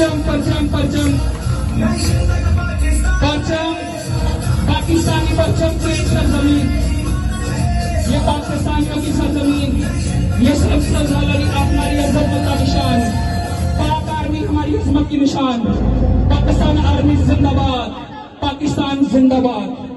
परचम परचम परचम पाकिस्तानी परचम की सरजमीन, ये पाकिस्तानियों की सरजमीन, ये सर झालेली आपणारी अजमतचा निशान, पाक आर्मी हमारी अजमत की निशान। पाकिस्तान आर्मी जिंदाबाद, पाकिस्तान जिंदाबाद।